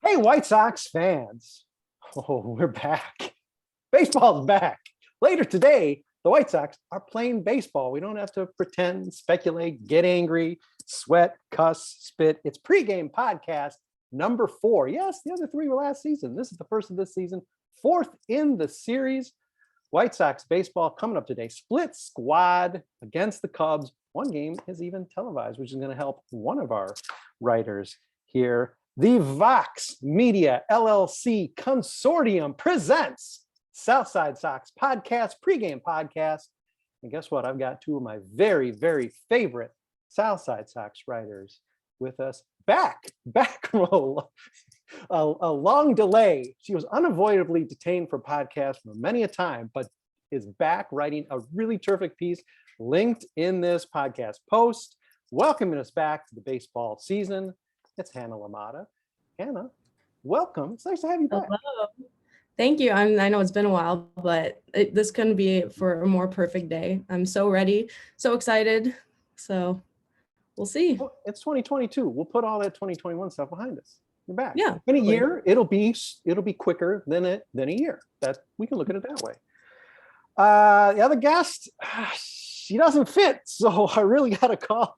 Hey, White Sox fans. Oh, we're back. Baseball's back. Later today, the White Sox are playing baseball. We don't have to pretend, speculate, get angry, sweat, cuss, spit. It's pregame podcast number 4. Yes, the other 3 were last season. This is the first of this season, 4th in the series. White Sox baseball coming up today. Split squad against the Cubs. One game is even televised, which is going to help one of our writers here. The Vox Media LLC Consortium presents South Side Sox Podcast, Pregame Podcast. And guess what? I've got 2 of my very, very favorite South Side Sox writers with us. Back roll. A long delay. She was unavoidably detained for podcast for many a time, but is back writing a really terrific piece linked in this podcast post. Welcoming us back to the baseball season. It's Hannah LaMotta. Hannah, welcome. It's nice to have you back. Hello. Thank you. I know it's been a while, but this couldn't be for a more perfect day. I'm so ready, so excited. So we'll see. Well, it's 2022. We'll put all that 2021 stuff behind us. You're back. Yeah. In a year, it'll be quicker than a year. That we can look at it that way. The other guest, she doesn't fit, so I really got to call.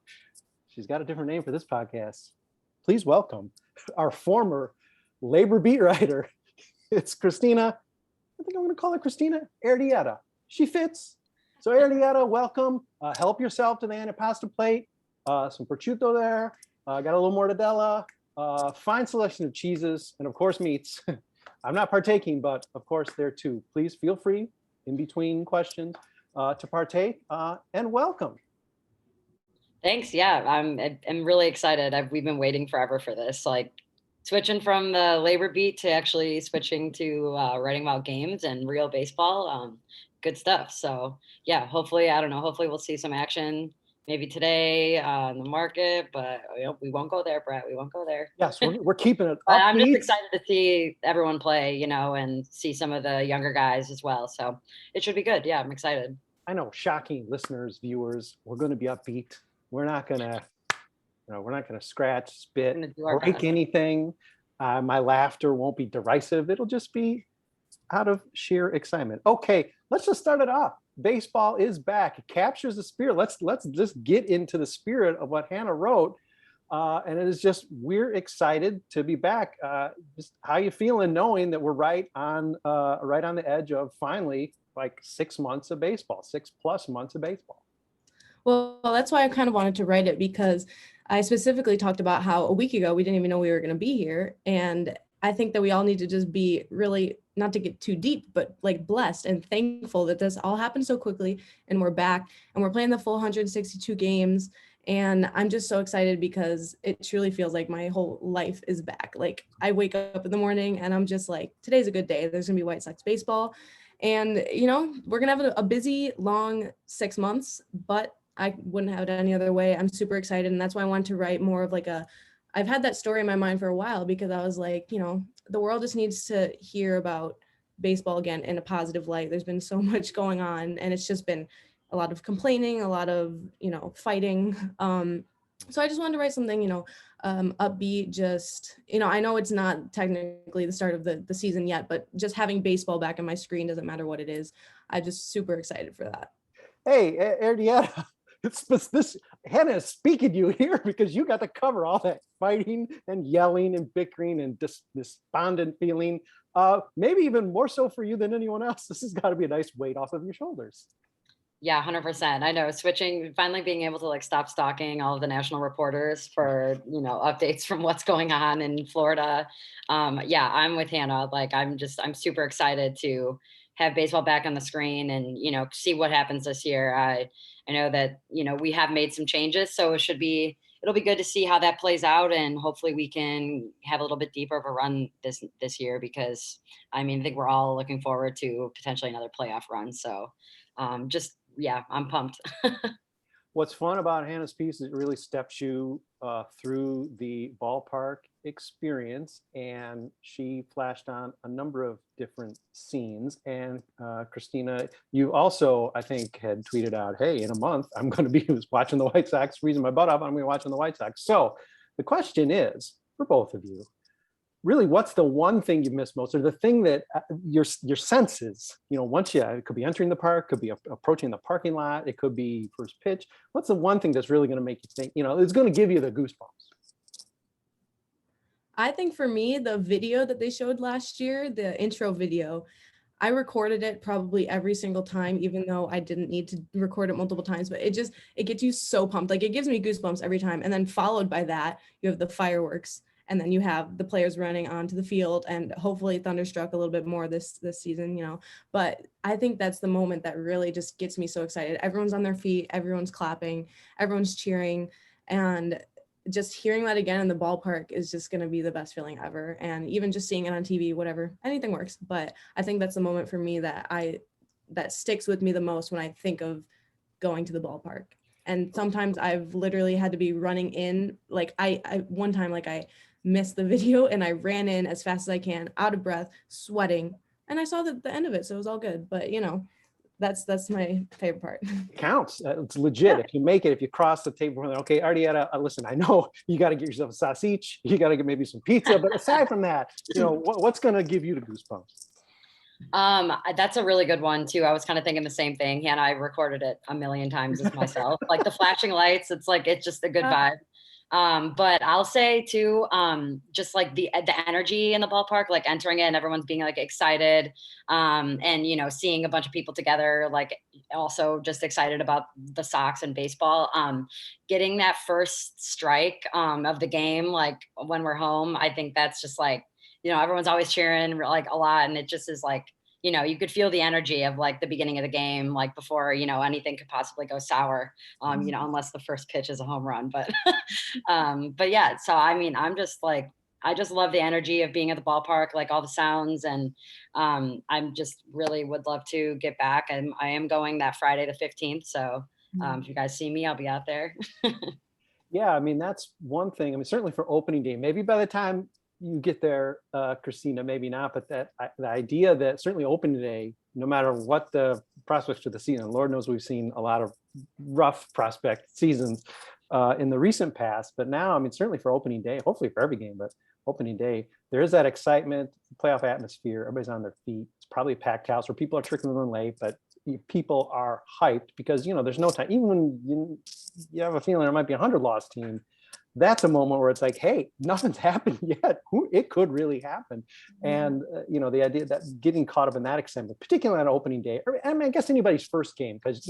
She's got a different name for this podcast. Please welcome our former labor beat writer. It's Kristina. I think I'm going to call her Kristina Airdietta. She fits. So Airdietta, welcome. Help yourself to the antipasto plate. Some prosciutto there. Got a little mortadella. Fine selection of cheeses and of course meats. I'm not partaking, but of course there too. Please feel free in between questions to partake and welcome. Thanks. Yeah, I'm really excited. We've been waiting forever for this. Like switching from the labor beat to actually switching to writing about games and real baseball. Good stuff. So yeah, hopefully we'll see some action maybe today in the market, but we won't go there, Brett. We won't go there. Yes, we're keeping it. I'm just excited to see everyone play, and see some of the younger guys as well. So it should be good. Yeah, I'm excited. I know, shocking listeners, viewers. We're going to be upbeat. We're not gonna scratch, spit, break anything. My laughter won't be derisive. It'll just be out of sheer excitement. Okay, let's just start it off. Baseball is back. It captures the spirit. Let's just get into the spirit of what Hannah wrote. And it is just, we're excited to be back. Just how you feeling knowing that we're right on the edge of finally like 6 months of baseball, 6+ months of baseball. Well, that's why I kind of wanted to write it, because I specifically talked about how a week ago we didn't even know we were going to be here. And I think that we all need to just be really, not to get too deep, but like blessed and thankful that this all happened so quickly and we're back and we're playing the full 162 games. And I'm just so excited because it truly feels like my whole life is back. Like I wake up in the morning and I'm just like, today's a good day. There's gonna be White Sox baseball. And, we're gonna have a busy, long 6 months, but I wouldn't have it any other way. I'm super excited. And that's why I wanted to write more of like I've had that story in my mind for a while, because I was like, the world just needs to hear about baseball again in a positive light. There's been so much going on and it's just been a lot of complaining, a lot of, fighting. So I just wanted to write something, upbeat, just, I know it's not technically the start of the season yet, but just having baseball back on my screen, doesn't matter what it is. I'm just super excited for that. Hey, Airdietta. This Hannah is speaking to you here because you got to cover all that fighting and yelling and bickering and despondent feeling. Maybe even more so for you than anyone else. This has got to be a nice weight off of your shoulders. Yeah, 100%. I know, switching, finally being able to like stop stalking all of the national reporters for, updates from what's going on in Florida. Yeah, I'm with Hannah. Like, I'm super excited to have baseball back on the screen and, see what happens this year. I know that, we have made some changes, so it'll be good to see how that plays out. And hopefully we can have a little bit deeper of a run this year, because I think we're all looking forward to potentially another playoff run. So I'm pumped. What's fun about Hannah's piece is it really steps you through the ballpark experience, and she flashed on a number of different scenes. And Kristina, you also, I think, had tweeted out, hey, in a month, I'm going to be watching the White Sox, freezing my butt off, I'm going to be watching the White Sox. So the question is, for both of you, really, what's the one thing you miss most, or the thing that your senses, once it could be entering the park, could be approaching the parking lot, it could be first pitch. What's the one thing that's really going to make you think, it's going to give you the goosebumps? I think for me, the video that they showed last year, the intro video, I recorded it probably every single time, even though I didn't need to record it multiple times, but it gets you so pumped. Like, it gives me goosebumps every time. And then followed by that, you have the fireworks, and then you have the players running onto the field, and hopefully thunderstruck a little bit more this season, but I think that's the moment that really just gets me so excited. Everyone's on their feet, everyone's clapping, everyone's cheering, and just hearing that again in the ballpark is just going to be the best feeling ever. And even just seeing it on TV, whatever, anything works. But I think that's the moment for me that sticks with me the most when I think of going to the ballpark. And sometimes I've literally had to be running in, like I one time, like, I missed the video and I ran in as fast as I can, out of breath, sweating, and I saw the end of it. So it was all good. But that's my favorite part. It counts. It's legit. If you make it, if you cross the table, okay, Airdietta, listen, I know you got to get yourself a sausage, you got to get maybe some pizza, but aside from that, what's going to give you the goosebumps? That's a really good one too. I was kind of thinking the same thing. Hannah, I recorded it a million times as myself. Like the flashing lights, it's just a good vibe. But I'll say too, just like the energy in the ballpark, like entering it and everyone's being like excited, and seeing a bunch of people together, like also just excited about the Sox and baseball. Getting that first strike of the game, like when we're home, I think that's just like, everyone's always cheering like a lot, and it just is like, you could feel the energy of like the beginning of the game, like before, anything could possibly go sour, unless the first pitch is a home run. But, but yeah, so I mean, I just love the energy of being at the ballpark, like all the sounds. And I'm just really would love to get back. And I am going that Friday, the 15th. So if you guys see me, I'll be out there. Yeah, I mean, that's one thing. I mean, certainly for opening day, maybe by the time you get there, Kristina, maybe not, but the idea that certainly opening day, no matter what the prospects for the season, Lord knows we've seen a lot of rough prospect seasons in the recent past, but now, I mean, certainly for opening day, hopefully for every game, but opening day, there is that excitement, playoff atmosphere, everybody's on their feet. It's probably a packed house where people are trickling in late, but people are hyped because, there's no time, even when you have a feeling there might be 100 loss team, that's a moment where it's like, hey, nothing's happened yet. It could really happen. And, the idea that getting caught up in that excitement, particularly on opening day, I mean, I guess anybody's first game, because,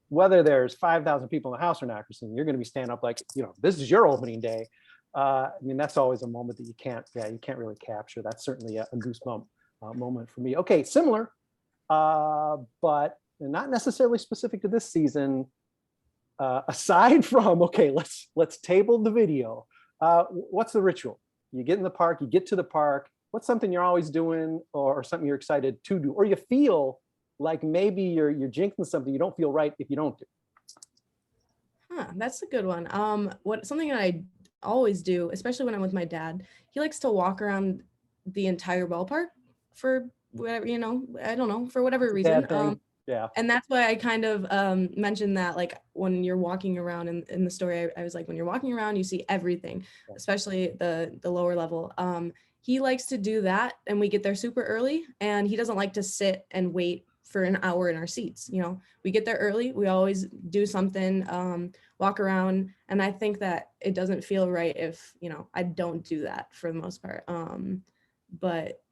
whether there's 5,000 people in the house or not, Kristina, you're going to be standing up like, this is your opening day. I mean, that's always a moment that you can't really capture. That's certainly a goosebump moment for me. Okay, similar, but not necessarily specific to this season. Aside from, okay, let's table the video. What's the ritual? You get in the park, you get to the park. What's something you're always doing, or something you're excited to do, or you feel like maybe you're jinxing something you don't feel right if you don't do? That's a good one. Something that I always do, especially when I'm with my dad, he likes to walk around the entire ballpark for whatever, I don't know, for whatever reason. Yeah. And that's why I kind of mentioned that, like, when you're walking around in the story, I was like, when you're walking around, you see everything, especially the lower level. He likes to do that, and we get there super early, and he doesn't like to sit and wait for an hour in our seats. We get there early, we always do something, walk around, and I think that it doesn't feel right if, I don't do that for the most part. But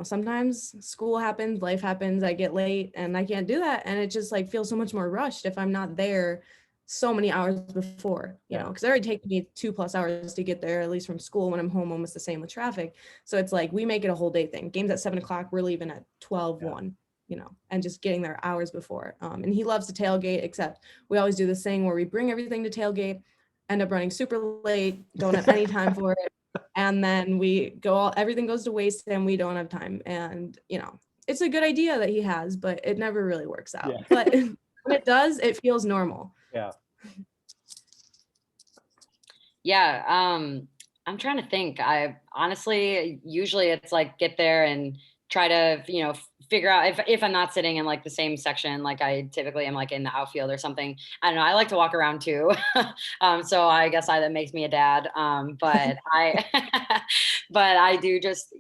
sometimes school happens, life happens, I get late and I can't do that. And it just like feels so much more rushed if I'm not there so many hours before, because it already takes me 2+ hours to get there, at least from school. When I'm home, almost the same with traffic. So it's like, we make it a whole day thing. Games at 7:00, we're leaving at 12:01, and just getting there hours before. And he loves to tailgate, except we always do this thing where we bring everything to tailgate, end up running super late, don't have any time for it. And then everything goes to waste and we don't have time. And, it's a good idea that he has, but it never really works out. Yeah. But when it does, it feels normal. Yeah. Yeah. I'm trying to think. I honestly, usually it's like get there and try to, figure out if I'm not sitting in like the same section, like I typically am like in the outfield or something. I don't know. I like to walk around too. So I guess that makes me a dad. But but I do just,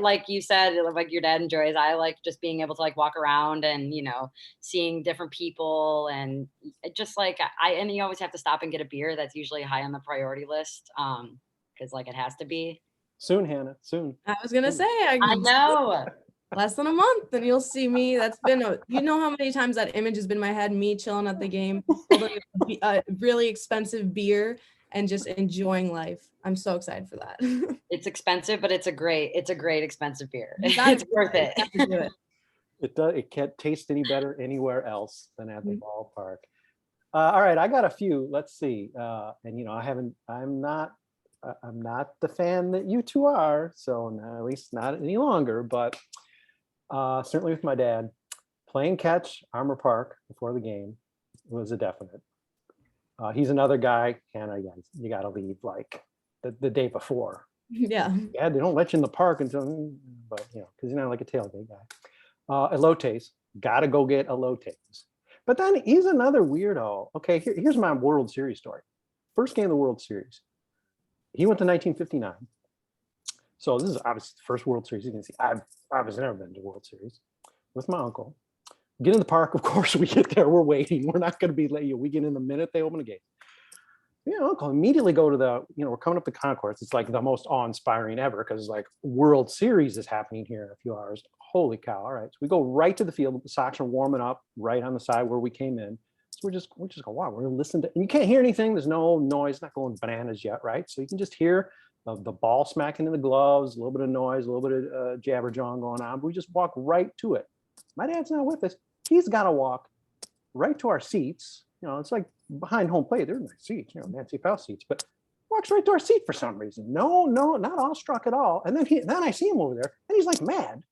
like you said, like your dad enjoys, I like just being able to like walk around and, seeing different people and just like, and you always have to stop and get a beer. That's usually high on the priority list. Cause like it has to be. Soon, Hannah, soon. I was gonna say, I know. less than a month and you'll see me. That's been you know how many times that image has been in my head, me chilling at the game, holding a really expensive beer and just enjoying life. I'm so excited for that. It's expensive, but it's a great expensive beer. It's worth it. It can't taste any better anywhere else than at the ballpark. All right, I got a few. Let's see. And I'm not the fan that you two are, so at least not any longer, but certainly with my dad, playing catch Armour Park before the game was a definite. He's another guy, Hannah, you got to leave like the day before. Yeah, they don't let you in the park until, but because you're not like a tailgate guy. Elotes, got to go get elotes. But then he's another weirdo. Okay, here's my World Series story. First game of the World Series. He went to 1959. So this is obviously the first World Series you can see. I've obviously never been to World Series with my uncle. Get in the park, of course, we get there, we're waiting. We're not going to be late. We get in the minute they open the gate. Uncle immediately go to we're coming up the concourse. It's like the most awe-inspiring ever because like World Series is happening here in a few hours. Holy cow. All right. So we go right to the field. The Sox are warming up right on the side where we came in. So we're just going, wow, we're listening to, and you can't hear anything. There's no noise, not going bananas yet, right? So you can just hear the ball smacking in the gloves, a little bit of noise, a little bit of jabberjawing going on. But we just walk right to it. My dad's not with us. He's got to walk right to our seats. It's like behind home plate. They're nice seats, Nancy Powell seats, but walks right to our seat for some reason. No, not awestruck at all. And then I see him over there, and he's like mad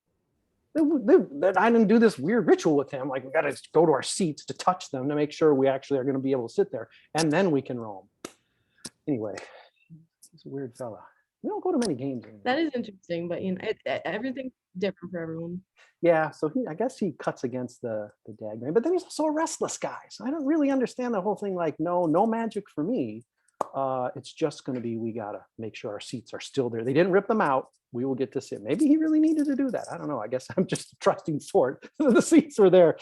that I didn't do this weird ritual with him. Like we got to go to our seats to touch them to make sure we actually are going to be able to sit there, and then we can roam. Anyway, he's a weird fella. We don't go to many games anymore. That is interesting, but everything's different for everyone. Yeah, so I guess he cuts against the dad game, but then he's also a restless guy. So I don't really understand the whole thing. Like, no magic for me. It's just going to be, we got to make sure our seats are still there. They didn't rip them out. We will get to sit. Maybe he really needed to do that. I don't know. I guess I'm just a trusting sort. The seats were there.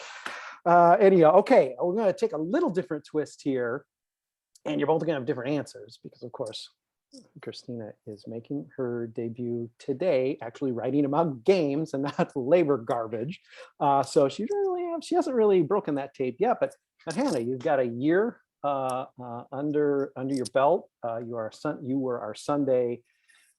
Anyhow, okay, we're going to take a little different twist here. And you're both going to have different answers because, of course, Kristina is making her debut today, actually writing about games and not labor garbage. So she hasn't really broken that tape yet. But Hannah, you've got a year under your belt. You were our Sunday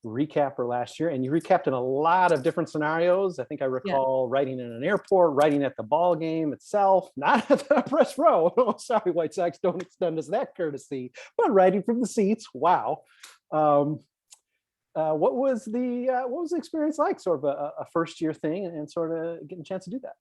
recapper last year, and you recapped in a lot of different scenarios. I think I recall writing in an airport, writing at the ball game itself, not at the press row. Oh, sorry, White Sox, don't extend us that courtesy, but writing from the seats. Wow. What was the experience like? Sort of a first year thing, and sort of getting a chance to do that.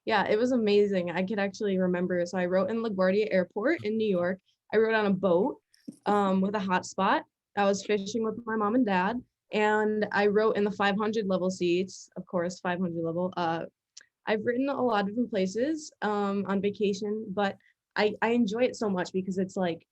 Yeah, it was amazing. I could actually remember. So I wrote in LaGuardia Airport in New York. I wrote on a boat with a hotspot. I was fishing with my mom and dad, and I wrote in the 500 level seats, of course, 500 level. I've written a lot of different places on vacation, but I enjoy it so much because it's like,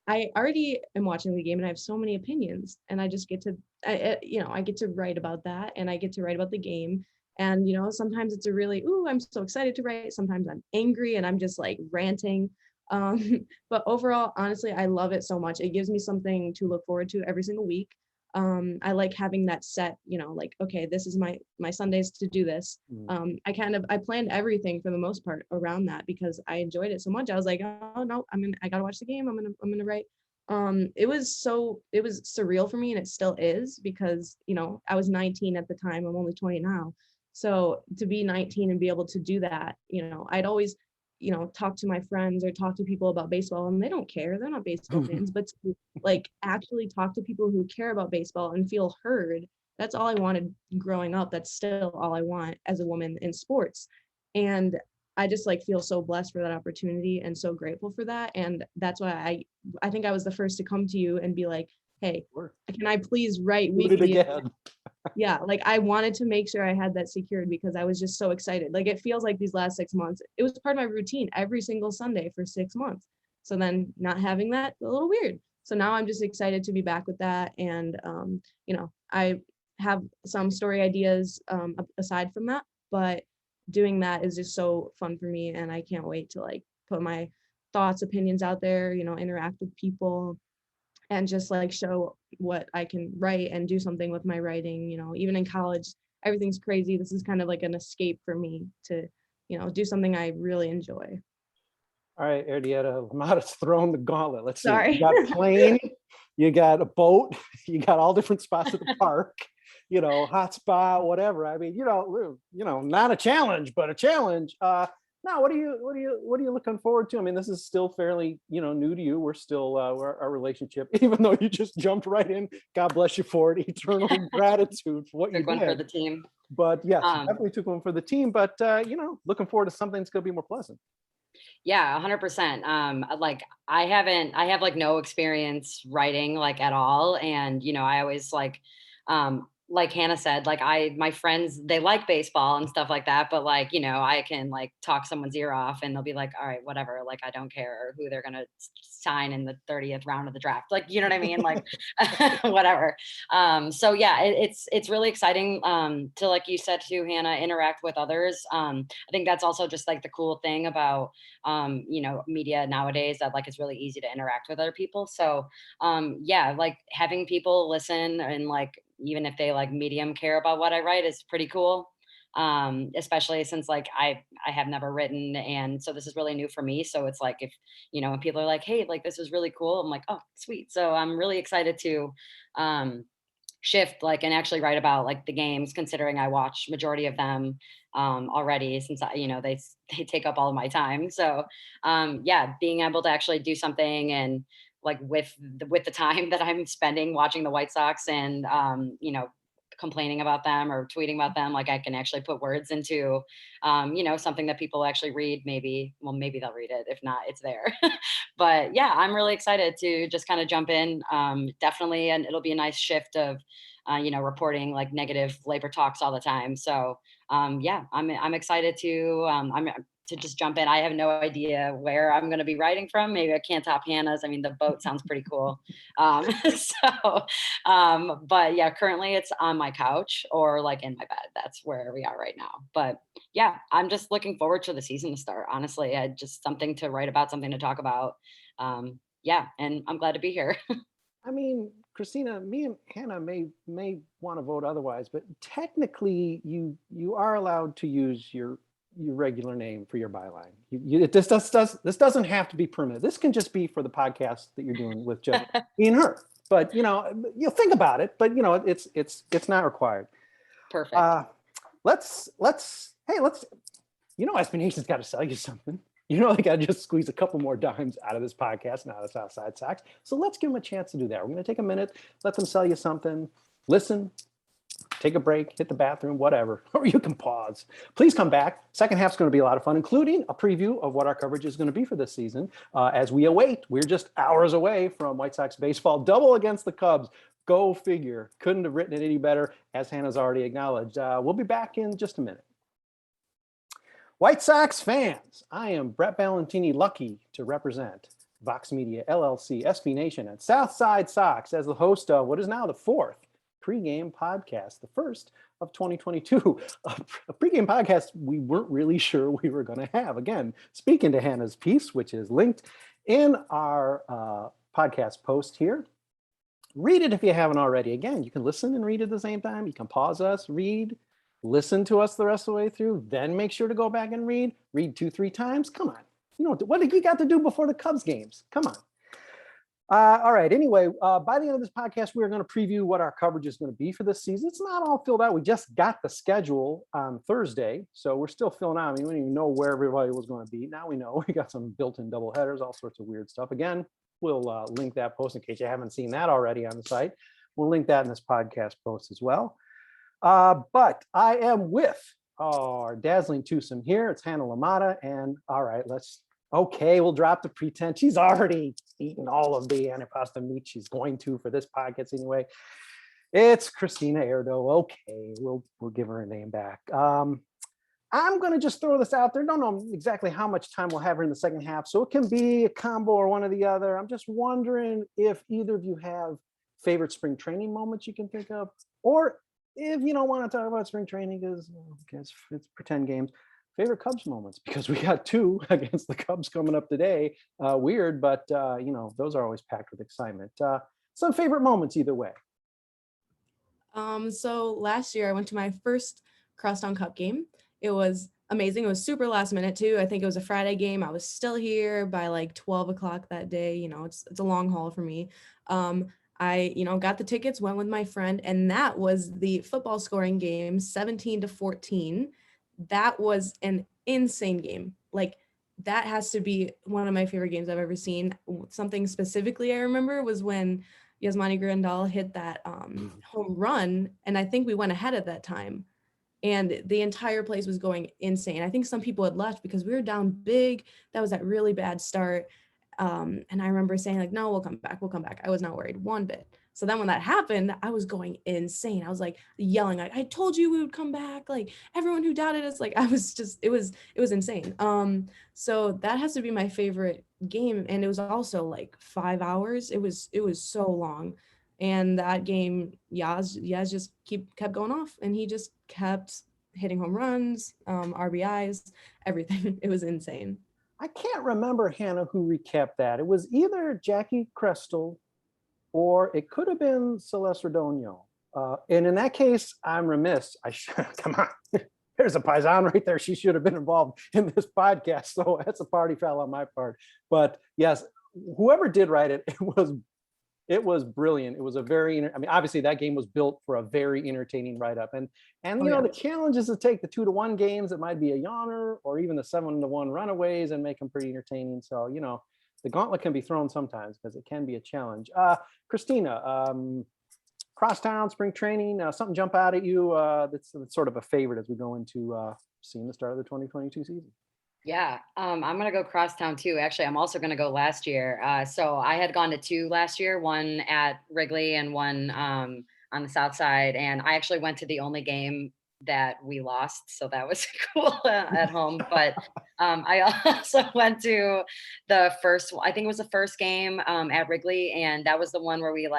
I already am watching the game and I have so many opinions, and I just get to, I get to write about that, and I get to write about the game. And, sometimes it's a really, I'm so excited to write. Sometimes I'm angry and I'm just like ranting. But overall, honestly, I love it so much. It gives me something to look forward to every single week. I like having that set, like, okay, this is my Sundays to do this. I planned everything for the most part around that because I enjoyed it so much. I was like, oh no, I gotta watch the game. I'm gonna write. It was surreal for me, and it still is because, I was 19 at the time. I'm only 20 now. So to be 19 and be able to do that, I'd always, talk to my friends or talk to people about baseball, and they don't care. They're not baseball fans, but to like actually talk to people who care about baseball and feel heard. That's all I wanted growing up. That's still all I want as a woman in sports. And I just like feel so blessed for that opportunity and so grateful for that. And that's why I think I was the first to come to you and be like, hey, can I please write weekly? Yeah, like I wanted to make sure I had that secured because I was just so excited. Like it feels like these last 6 months, it was part of my routine every single Sunday for 6 months. So then not having that, a little weird. So now I'm just excited to be back with that. And, I have some story ideas aside from that, but doing that is just so fun for me. And I can't wait to like put my thoughts, opinions out there, interact with people and just like show what I can write and do something with my writing. Even in college, everything's crazy. This is kind of like an escape for me to, do something I really enjoy. All right, Airdietta, LaMotta's thrown the gauntlet. Let's see. Sorry. You got plane, you got a boat, you got all different spots at the park, hot spot, whatever. I mean, not a challenge, but a challenge. Now, what are you looking forward to? I mean, this is still fairly, new to you. We're still our relationship, even though you just jumped right in. God bless you for it. Eternal gratitude for what you Took one did. for the team. But yes, definitely took one for the team. But looking forward to something that's going to be more pleasant. Yeah, 100%. Like I have like no experience writing like at all. And, I always like Hannah said, like my friends, they like baseball and stuff like that. But like, I can like talk someone's ear off and they'll be like, all right, whatever. Like, I don't care who they're going to sign in the 30th round of the draft. Like, you know what I mean? Like, whatever. So yeah, it's really exciting to, like you said too, Hannah, interact with others. I think that's also just like the cool thing about, media nowadays, that like, it's really easy to interact with other people. So yeah, like having people listen and like, even if they like medium care about what I write is pretty cool. Especially since like I have never written. And so this is really new for me. So it's like, if, when people are like, hey, like, this is really cool. I'm like, oh, sweet. So I'm really excited to, shift like and actually write about like the games, considering I watch majority of them already, since they take up all of my time. So yeah, being able to actually do something and like with the time that I'm spending watching the White Sox and complaining about them or tweeting about them, like I can actually put words into something that people actually read. Maybe they'll read it, if not, it's there. But yeah, I'm really excited to just kind of jump in. Definitely, and it'll be a nice shift of reporting like negative labor talks all the time. So yeah, I'm excited to just jump in. I have no idea where I'm going to be writing from. Maybe I can't top Hannah's. I mean, the boat sounds pretty cool. But yeah, currently it's on my couch or like in my bed. That's where we are right now. But yeah, I'm just looking forward to the season to start. Honestly, I just something to write about, something to talk about. Yeah, and I'm glad to be here. I mean, Kristina, me and Hannah may want to vote otherwise, but technically you are allowed to use your regular name for your byline. This doesn't have to be permanent. This can just be for the podcast that you're doing with just me and her. But you'll think about it. But it's not required. Perfect. Let's SB Nation's got to sell you something. They got to just squeeze a couple more dimes out of this podcast and out of South Side Sox. So let's give them a chance to do that. We're going to take a minute, let them sell you something. Listen, take a break, hit the bathroom, whatever, or you can pause. Please come back. Second half's going to be a lot of fun, including a preview of what our coverage is going to be for this season. As we await, we're just hours away from White Sox baseball, double against the Cubs. Go figure. Couldn't have written it any better, as Hannah's already acknowledged. We'll be back in just a minute. White Sox fans, I am Brett Ballantini, lucky to represent Vox Media, LLC, SB Nation, and South Side Sox as the host of what is now the fourth pregame podcast, the first of 2022. A pregame podcast we weren't really sure we were going to have. Again, speaking to Hannah's piece, which is linked in our podcast post here. Read it if you haven't already. Again, you can listen and read at the same time. You can pause us, read, listen to us the rest of the way through, then make sure to go back and read 2-3 times. Come on. What did you got to do before the Cubs games? Come on. All right. Anyway, by the end of this podcast, we're going to preview what our coverage is going to be for this season. It's not all filled out. We just got the schedule on Thursday, so we're still filling out. I mean, we didn't even know where everybody was going to be. Now we know. We got some built-in double headers, all sorts of weird stuff. Again, we'll link that post in case you haven't seen that already on the site. We'll link that in this podcast post as well. But I am with our dazzling twosome here. It's Hannah LaMotta. And all right, we'll drop the pretense. She's already eaten all of the antipasta meat she's going to for this podcast anyway. It's Kristina Airdo. Okay, we'll give her a name back. I'm going to just throw this out there. Don't know exactly how much time we'll have her in the second half, so it can be a combo or one or the other. I'm just wondering if either of you have favorite spring training moments you can think of, or if you don't want to talk about spring training because it's pretend games. Favorite Cubs moments, because we got 2 against the Cubs coming up today. Weird, but those are always packed with excitement. Some favorite moments either way. So last year I went to my first Crosstown Cup game. It was amazing. It was super last minute too. I think it was a Friday game. I was still here by like 12 o'clock that day. It's a long haul for me. I got the tickets, went with my friend, and that was the football scoring game, 17-14. That was an insane game. Like, that has to be one of my favorite games I've ever seen. Something specifically I remember was when Yasmani Grandal hit that home run, and I think we went ahead at that time. And the entire place was going insane. I think some people had left because we were down big. That was that really bad start. And I remember saying like, no, we'll come back. I was not worried one bit. So then when that happened, I was going insane. I was like yelling, like, I told you we would come back. Like, everyone who doubted us, like, I was just, it was insane. So that has to be my favorite game. And it was also like 5 hours. It was so long. And that game, Yaz just kept going off, and he just kept hitting home runs, RBIs, everything. It was insane. I can't remember, Hannah, who recapped that. It was either Jackie Crestel or it could have been Celeste Rodonio. And in that case, I'm remiss. Come on. There's a paisan right there. She should have been involved in this podcast. So that's a party foul on my part. But yes, whoever did write it, it was brilliant. It was obviously that game was built for a very entertaining write-up. And the challenge is to take the 2-1 games that might be a yawner, or even the 7-1 runaways, and make them pretty entertaining. So, the gauntlet can be thrown sometimes because it can be a challenge. Kristina, Crosstown, spring training, something jump out at you that's sort of a favorite as we go into seeing the start of the 2022 season? Yeah, I'm gonna go Crosstown too. Actually, I'm also gonna go last year. So I had gone to 2 last year, one at Wrigley and one on the South Side. And I actually went to the only game that we lost, so that was cool at home. But I also went to the first, I think it was the first game at Wrigley, and that was the one where we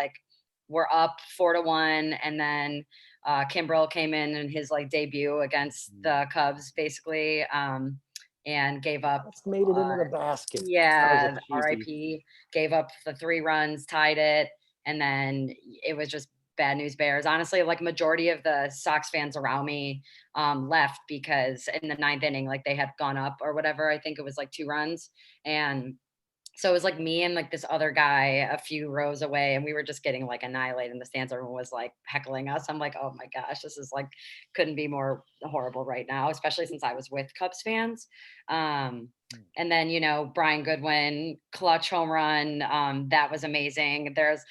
were up 4-1, and then Kimbrel came in his debut against the Cubs, basically. And gave up. Just made it into the basket. Yeah, RIP. Gave up the 3 runs, tied it, and then it was just bad news bears. Honestly, majority of the Sox fans around me left because in the 9th inning, they had gone up or whatever. I think it was 2 runs, and so it was me and this other guy a few rows away, and we were just getting annihilated in the stands. Everyone was heckling us. I'm like, oh my gosh, this is couldn't be more horrible right now, especially since I was with Cubs fans. And then, Brian Goodwin, clutch home run. That was amazing. There's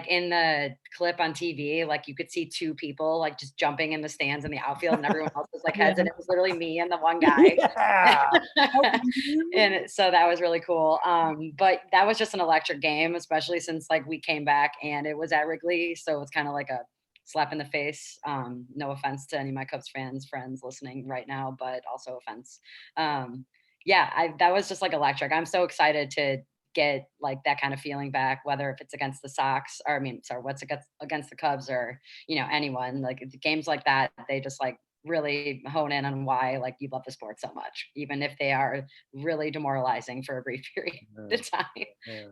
in the clip on TV, you could see 2 people just jumping in the stands in the outfield, and everyone else was heads. And it was literally me and the one guy. Yeah. And so that was really cool. But that was just an electric game, especially since we came back and it was at Wrigley. So it's kind of like a slap in the face. No offense to any of my Cubs friends listening right now, but also offense. That was just electric. I'm so excited to get that kind of feeling back, whether if it's against the Sox what's against the Cubs or, anyone. Games like that, they just really hone in on why you love the sport so much, even if they are really demoralizing for a brief period of time. Yeah.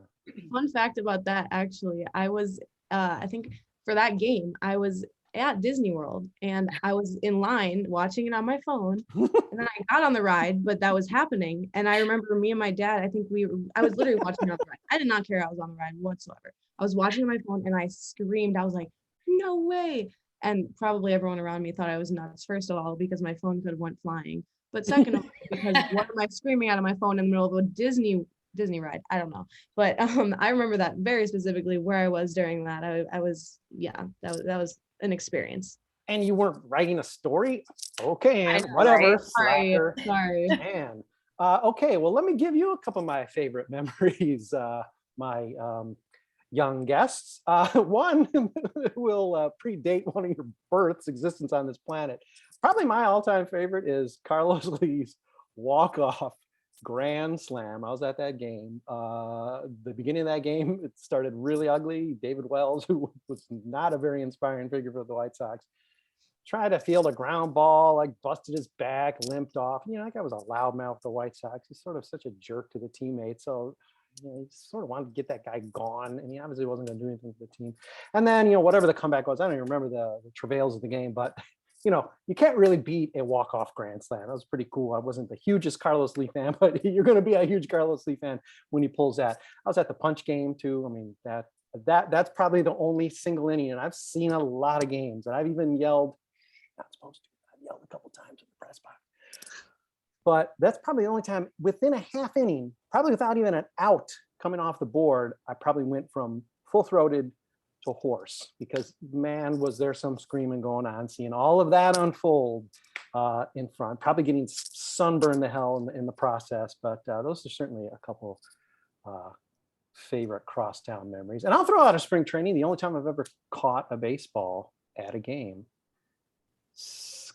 Fun fact about that, actually, I was, I think for that game, I was at Disney World and I was in line watching it on my phone, and then I got on the ride, but that was happening. And I remember me and my dad, I was literally watching it on the ride. I did not care I was on the ride whatsoever. I was watching on my phone and I screamed. I was like, no way. And probably everyone around me thought I was nuts, first of all, because my phone could have went flying. But second of all, because what am I screaming out of my phone in the middle of a Disney ride? I don't know. But I remember that very specifically where I was during that. I was, that was an experience. And you weren't writing a story? Okay, I know, whatever. right? Sorry. Man. Okay, well, let me give you a couple of my favorite memories. young guests. One will predate one of your birth's existence on this planet. Probably my all-time favorite is Carlos Lee's walk-off grand slam. I was at that game. The beginning of that game, it started really ugly. David Wells, who was not a very inspiring figure for the White Sox, tried to field a ground ball, like busted his back, limped off. You know, that guy was a loudmouth for the White Sox. He's sort of such a jerk to the teammates. So, you know, he sort of wanted to get that guy gone, and he obviously wasn't going to do anything for the team. And then, you know, whatever the comeback was, I don't even remember the travails of the game, but you know, you can't really beat a walk-off grand slam. That was pretty cool. I wasn't the hugest Carlos Lee fan, but you're going to be a huge Carlos Lee fan when he pulls that. I was at the punch game too. I mean, that's probably the only single inning, and I've seen a lot of games, and I've even yelled. Not supposed to. I've yelled a couple times in the press box, but that's probably the only time within a half inning, probably without even an out coming off the board, I probably went from full-throated to hoarse, because man, was there some screaming going on, seeing all of that unfold in front, probably getting sunburned to hell in the process. But those are certainly a couple favorite Crosstown memories. And I'll throw out a spring training. The only time I've ever caught a baseball at a game,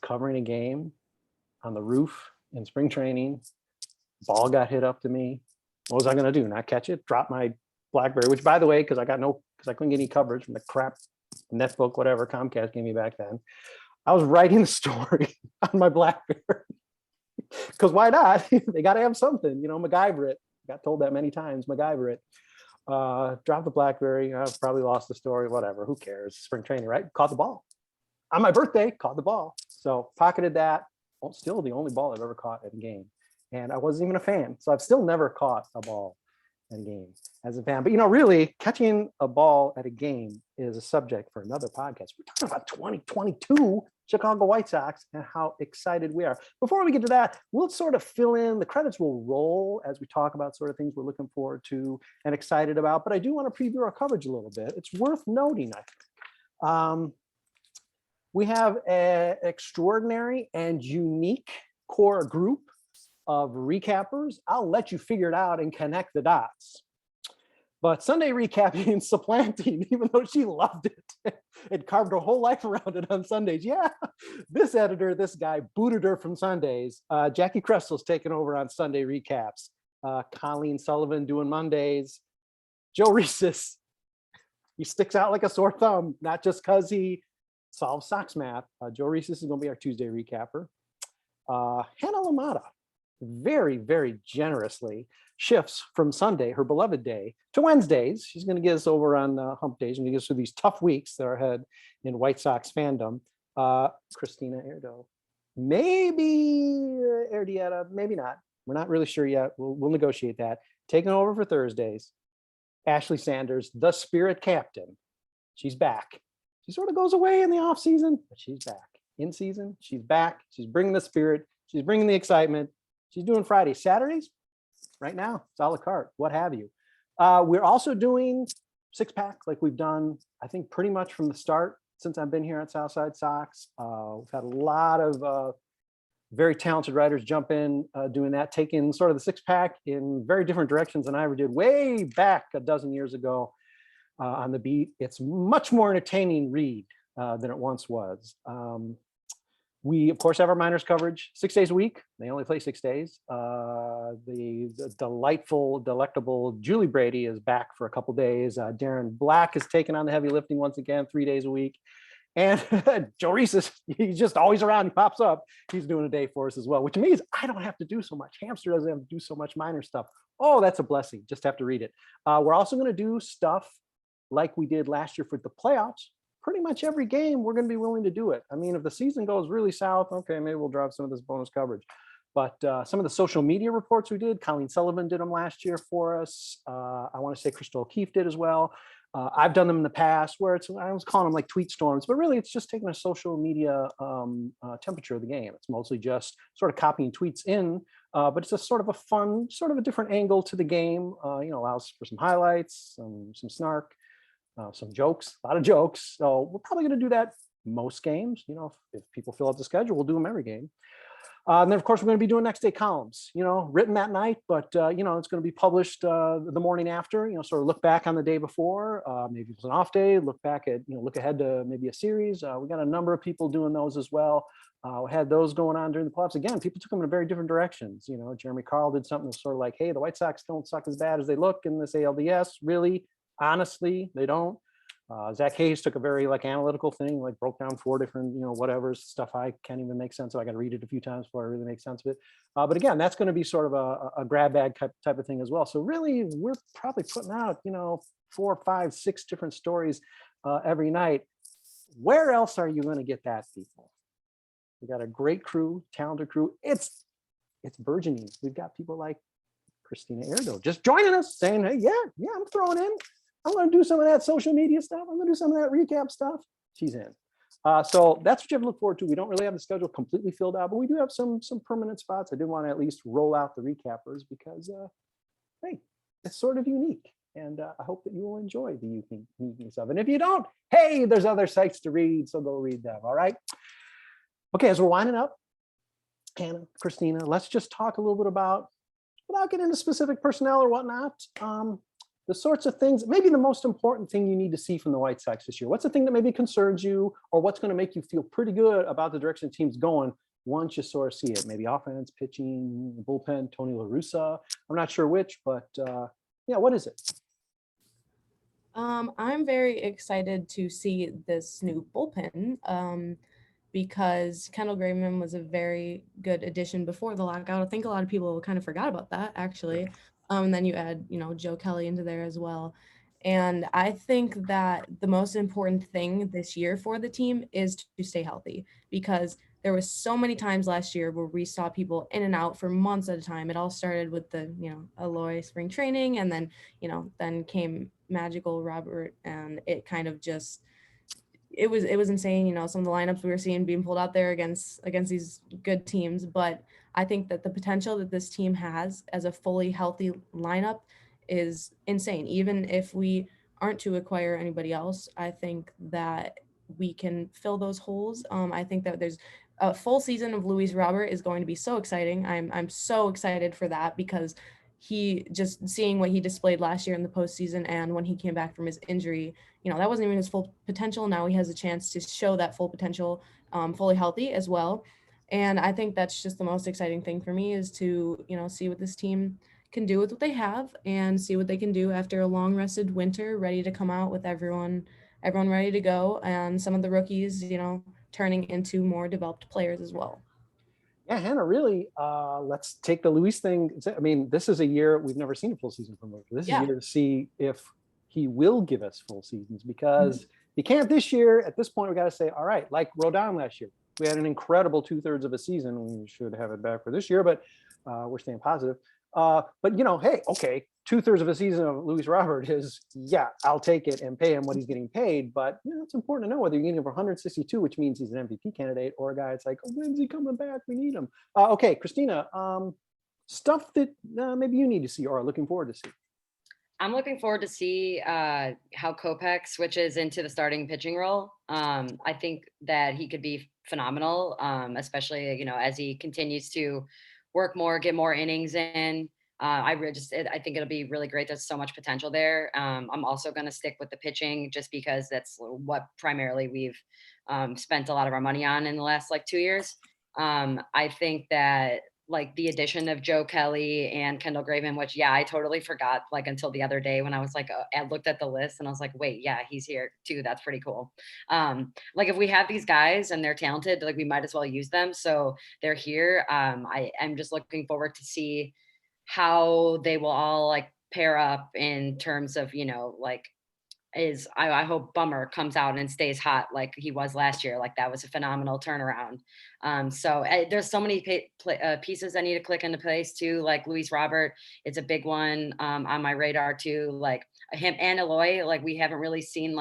covering a game on the roof in spring training, ball got hit up to me. What was I going to do? Not catch it? Drop my BlackBerry, which, by the way, because I couldn't get any coverage from the crap netbook, whatever Comcast gave me back then. I was writing the story on my BlackBerry, because why not? They got to have something, you know, MacGyver it. Got told that many times, MacGyver it. Dropped the BlackBerry. I probably lost the story, whatever. Who cares? Spring training, right? Caught the ball. On my birthday, caught the ball. So pocketed that. Well, still the only ball I've ever caught at a game. And I wasn't even a fan. So I've still never caught a ball at a game as a fan. But, you know, really catching a ball at a game is a subject for another podcast. We're talking about 2022 Chicago White Sox and how excited we are. Before we get to that, we'll sort of fill in, the credits will roll as we talk about sort of things we're looking forward to and excited about. But I do want to preview our coverage a little bit. It's worth noting, I think. We have an extraordinary and unique core group of recappers. I'll let you figure it out and connect the dots. But Sunday recapping, supplanting, even though she loved it and carved her whole life around it on Sundays. Yeah, this editor, this guy booted her from Sundays. Jackie Cressel's taking over on Sunday recaps. Colleen Sullivan doing Mondays. Joe Reeses, he sticks out like a sore thumb, not just because he solves Sox math. Joe Reeses is going to be our Tuesday recapper. Hannah LaMotta very, very generously shifts from Sunday, her beloved day, to Wednesdays. She's going to get us over on hump days and get us through these tough weeks that are ahead in White Sox fandom. Kristina Airdo, maybe Airdietta, maybe not. We're not really sure yet. We'll negotiate that. Taking over for Thursdays, Ashley Sanders, the spirit captain. She's back. She sort of goes away in the off season, but she's back. In season, she's back. She's bringing the spirit. She's bringing the excitement. She's doing Fridays. Saturdays, right now, it's a la carte, what have you. We're also doing six-pack like we've done, I think, pretty much from the start since I've been here at South Side Sox. We've had a lot of very talented writers jump in doing that, taking sort of the six-pack in very different directions than I ever did way back a dozen years ago on the beat. It's much more entertaining read than it once was. We, of course, have our minors coverage 6 days a week. They only play 6 days. The delightful, delectable Julie Brady is back for a couple days. Darren Black is taking on the heavy lifting once again, 3 days a week. And Joe Reeses, he's just always around. He pops up. He's doing a day for us as well, which means I don't have to do so much. Hamster doesn't have to do so much minor stuff. Oh, that's a blessing. Just have to read it. We're also going to do stuff like we did last year for the playoffs. Pretty much every game, we're going to be willing to do it. I mean, if the season goes really south, okay, maybe we'll drop some of this bonus coverage. But some of the social media reports we did, Colleen Sullivan did them last year for us. I want to say Crystal O'Keefe did as well. I've done them in the past where I was calling them like tweet storms, but really it's just taking a social media temperature of the game. It's mostly just sort of copying tweets in, but it's just sort of a fun, sort of a different angle to the game. Allows for some highlights, some snark. Some jokes, a lot of jokes. So we're probably going to do that most games. If people fill out the schedule, we'll do them every game. And then, of course, we're going to be doing next day columns, written that night, but, it's going to be published the morning after, sort of look back on the day before. Maybe it was an off day, look back at, look ahead to maybe a series. We got a number of people doing those as well. We had those going on during the playoffs. Again, people took them in very different directions. Jeremy Carl did something that's sort of like, hey, the White Sox don't suck as bad as they look in this ALDS. Really, honestly, they don't. Zach Hayes took a very analytical thing, broke down 4 different, whatever stuff I can't even make sense of. I got to read it a few times before I really make sense of it. But again, that's going to be sort of a grab bag type of thing as well. So really, we're probably putting out, 4, 5, 6 different stories every night. Where else are you going to get that, people? We got a great crew, talented crew. It's burgeoning. We've got people like Kristina Airdo just joining us, saying, hey, yeah, I'm throwing in. I'm going to do some of that social media stuff. I'm going to do some of that recap stuff. She's in. So that's what you have to look forward to. We don't really have the schedule completely filled out, but we do have some permanent spots. I did want to at least roll out the recappers because, hey, it's sort of unique. And I hope that you will enjoy the uniqueness of it. And if you don't, hey, there's other sites to read, so go read them. All right. Okay, as we're winding up, Hannah, Kristina, let's just talk a little bit about, without getting into specific personnel or whatnot, the sorts of things, maybe the most important thing you need to see from the White Sox this year. What's the thing that maybe concerns you, or what's going to make you feel pretty good about the direction the team's going once you sort of see it? Maybe offense, pitching, bullpen, Tony La Russa. I'm not sure which, but what is it? I'm very excited to see this new bullpen because Kendall Graveman was a very good addition before the lockout. I think a lot of people kind of forgot about that, actually. And then you add, Joe Kelly into there as well. And I think that the most important thing this year for the team is to stay healthy, because there was so many times last year where we saw people in and out for months at a time. It all started with the, Eloy spring training, and then, then came Magical Robert, and it kind of just, it was insane, some of the lineups we were seeing being pulled out there against these good teams. But I think that the potential that this team has as a fully healthy lineup is insane. Even if we aren't to acquire anybody else, I think that we can fill those holes. I think that there's a full season of Luis Robert is going to be so exciting. I'm so excited for that, because he, just seeing what he displayed last year in the postseason and when he came back from his injury, that wasn't even his full potential. Now he has a chance to show that full potential fully healthy as well. And I think that's just the most exciting thing for me, is to, see what this team can do with what they have and see what they can do after a long rested winter, ready to come out with everyone ready to go. And some of the rookies, turning into more developed players as well. Yeah, Hannah, really, let's take the Luis thing. I mean, this is a year we've never seen a full season from Luis. This is a year to see if he will give us full seasons, because he can't this year. At this point, we got to say, all right, like Rodon last year, we had an incredible 2/3 of a season. We should have it back for this year, but we're staying positive. But hey, okay, 2/3 of a season of Luis Robert is, I'll take it and pay him what he's getting paid. But it's important to know whether you need him for 162, which means he's an MVP candidate, or a guy it's like, when's he coming back? We need him. Okay, Kristina, stuff that maybe you need to see or are looking forward to see. I'm looking forward to see how Kopech switches into the starting pitching role. I think that he could be phenomenal, especially, as he continues to work more, get more innings in. I think it'll be really great. There's so much potential there. I'm also going to stick with the pitching, just because that's what primarily we've spent a lot of our money on in the last 2 years. I think that the addition of Joe Kelly and Kendall Graveman, which I totally forgot until the other day when I was I looked at the list and I was like, wait, he's here too. That's pretty cool. If we have these guys and they're talented, we might as well use them. So they're here. I am just looking forward to see how they will all pair up in terms of, I hope Bummer comes out and stays hot like he was last year. That was a phenomenal turnaround. So there's so many pieces that need to click into place too. Luis Robert, it's a big one on my radar too. Him and Eloy, we haven't really seen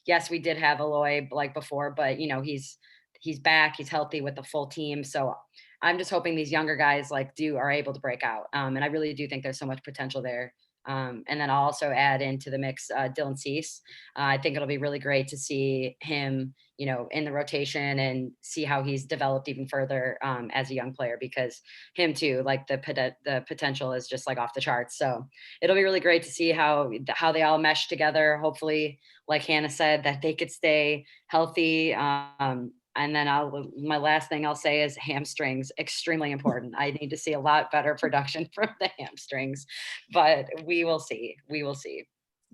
yes, we did have Eloy before, but he's back, he's healthy with the full team. So I'm just hoping these younger guys are able to break out. And I really do think there's so much potential there. And then I'll also add into the mix Dylan Cease. I think it'll be really great to see him, in the rotation and see how he's developed even further as a young player, because him too, like the potential is just like off the charts. So it'll be really great to see how they all mesh together. Hopefully, like Hannah said, that they could stay healthy. And then my last thing I'll say is hamstrings, extremely important. I need to see a lot better production from the hamstrings, but we will see. We will see.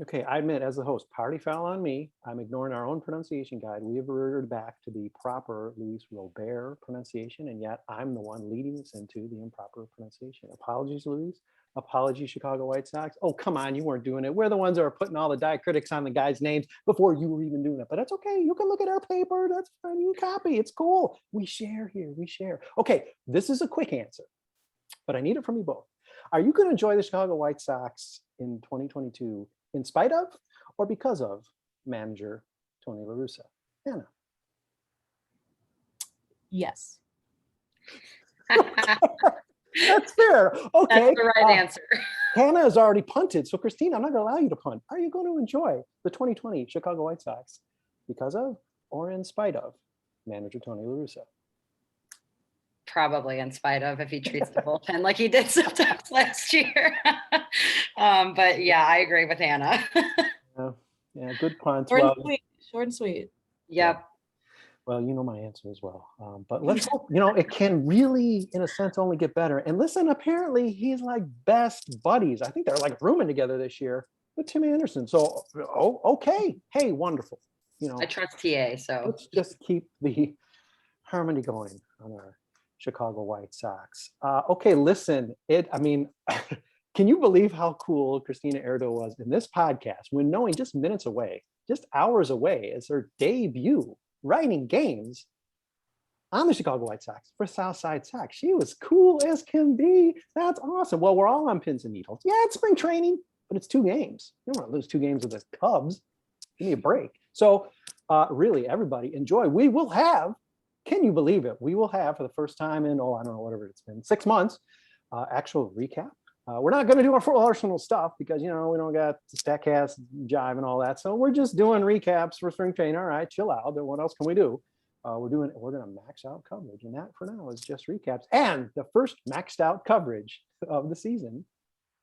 Okay, I admit, as the host, party foul on me. I'm ignoring our own pronunciation guide. We have reverted back to the proper Luis Robert pronunciation, and yet I'm the one leading us into the improper pronunciation. Apologies, Luis. Apologies, Chicago White Sox. Oh, come on, you weren't doing it. We're the ones that are putting all the diacritics on the guys' names before you were even doing it. But that's okay. You can look at our paper. That's fine. You copy. It's cool. We share here. We share. Okay, this is a quick answer, but I need it from you both. Are you going to enjoy the Chicago White Sox in 2022 in spite of or because of manager Tony La Russa? Hannah. Yes. That's fair. Okay. That's the right answer. Hannah has already punted. So Kristina, I'm not going to allow you to punt. Are you going to enjoy the 2020 Chicago White Sox because of or in spite of manager Tony La Russa? Probably in spite of, if he treats the bullpen like he did sometimes last year. But yeah, I agree with Hannah. Yeah, good punt. Short and sweet. Short and sweet. Yep. Well, you know my answer as well. But let's hope, it can really, in a sense, only get better. And listen, apparently he's like best buddies. I think they're like rooming together this year with Tim Anderson. So, okay. Hey, wonderful. I trust TA, so let's just keep the harmony going on our Chicago White Sox. Okay, listen, can you believe how cool Kristina Airdo was in this podcast when knowing just minutes away, just hours away, as her debut writing games on the Chicago White Sox for South Side Sox? She was cool as can be. That's awesome. Well, we're all on pins and needles. Yeah, it's spring training, but it's 2 games. You don't want to lose 2 games with the Cubs. Give me a break. So really, everybody enjoy. We will have, can you believe it? We will have, for the first time in, I don't know, whatever it's been, 6 months, actual recap. We're not going to do our full Arsenal stuff because, we don't got StatCast jive and all that. So we're just doing recaps for spring training. All right, chill out. Then what else can we do? We're going to max out coverage. And that for now is just recaps. And the first maxed out coverage of the season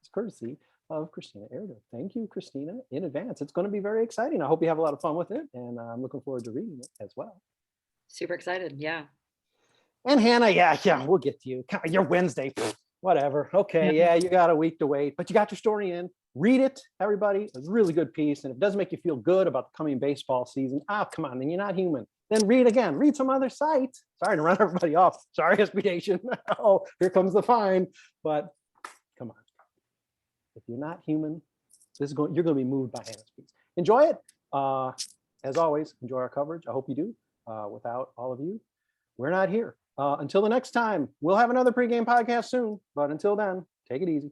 is courtesy of Kristina Airdo. Thank you, Kristina, in advance. It's going to be very exciting. I hope you have a lot of fun with it. And I'm looking forward to reading it as well. Super excited. Yeah. And Hannah, yeah, we'll get to you. Your Wednesday. Whatever. Okay. Yeah, you got a week to wait, but you got your story in. Read it, everybody. It's a really good piece. And if it doesn't make you feel good about the coming baseball season, come on, then you're not human. Then read again. Read some other site. Sorry to run everybody off. Sorry, SB Nation. Oh, here comes the fine. But come on. If you're not human, you're going to be moved by Hannah's piece. Enjoy it. As always, enjoy our coverage. I hope you do. Without all of you, we're not here. Until the next time, we'll have another pregame podcast soon. But until then, take it easy.